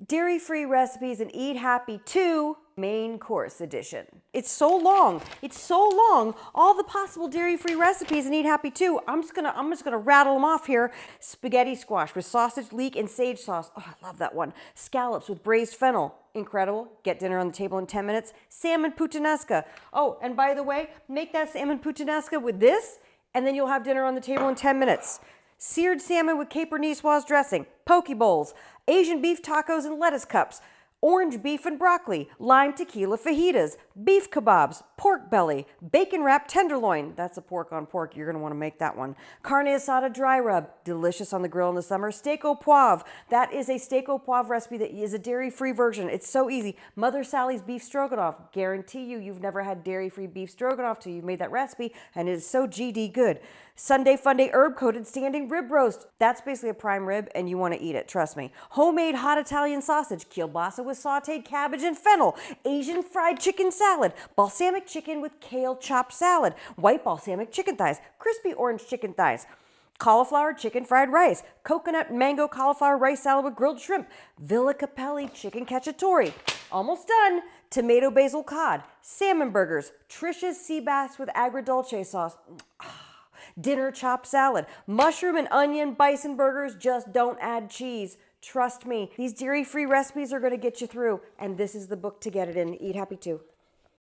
Dairy-free recipes and eat happy 2 main course edition. It's so long. It's so long. All the possible dairy-free recipes and eat happy 2. I'm just gonna rattle them off here. Spaghetti squash with sausage, leek, and sage sauce. Oh, I love that one. Scallops with braised fennel. Incredible. Get dinner on the table in 10 minutes. Salmon puttanesca. Oh, and by the way, make that salmon puttanesca with this, and then you'll have dinner on the table in 10 minutes. Seared salmon with caper niçoise dressing, poke bowls, Asian beef tacos and lettuce cups, orange beef and broccoli, lime tequila fajitas, beef kebabs, pork belly, bacon wrapped tenderloin. That's a pork on pork. You're going to want to make that one. Carne asada dry rub, delicious on the grill in the summer. Steak au poivre. That is a steak au poivre recipe that is a dairy-free version. It's so easy. Mother Sally's beef stroganoff. Guarantee you've never had dairy-free beef stroganoff till you've made that recipe, and it is so GD good. Sunday Funday herb-coated standing rib roast. That's basically a prime rib, and you want to eat it, trust me. Homemade hot Italian sausage, kielbasa with sauteed cabbage and fennel, Asian fried chicken salad, balsamic chicken with kale chopped salad, white balsamic chicken thighs, crispy orange chicken thighs, cauliflower chicken fried rice, coconut mango cauliflower rice salad with grilled shrimp, Villa Capelli chicken cacciatore. Almost done. Tomato basil cod, salmon burgers, Trish's sea bass with agrodolce sauce. Dinner chopped salad, mushroom and onion bison burgers, just don't add cheese. Trust me, these dairy-free recipes are going to get you through, and this is the book to get it in. Eat Happy 2.